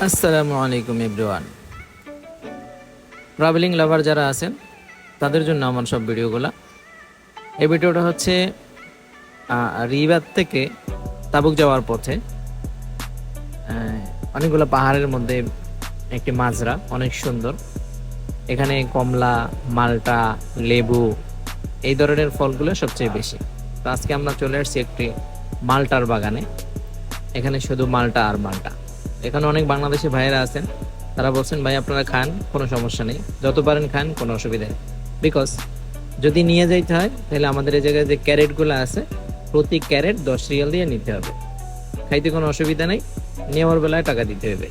আসসালামু আলাইকুম everyone. Travelling লাভার যারা আছেন তাদের জন্য আমার সব ভিডিওগুলো। এই ভিডিওটা হচ্ছে রিবাদ থেকে তাবুক যাওয়ার পথে অনেকগুলো পাহাড়ের মধ্যে একটি মাজরা, অনেক সুন্দর। এখানে কমলা, মাল্টা, লেবু এই ধরনের ফলগুলো সবচেয়ে বেশি। তো আজকে আমরা চলে আসছি একটি মাল্টার বাগানে। এখানে শুধু মাল্টা আর মাল্টা। এখানে অনেক বাংলাদেশি ভাইয়েরা আছেন, তারা বলছেন ভাই আপনারা খান, কোনো সমস্যা নেই, যত পারেন খান, কোনো অসুবিধা নেই। বিকজ যদি নিয়ে যাইতে হয় তাহলে আমাদের এই জায়গায় যে ক্যারেটগুলো আছে, প্রতি ক্যারেট 10 রিয়াল দিয়ে নিতে হবে। খাইতে কোনো অসুবিধা নেই, নেওয়ার বেলায় টাকা দিতে হবে।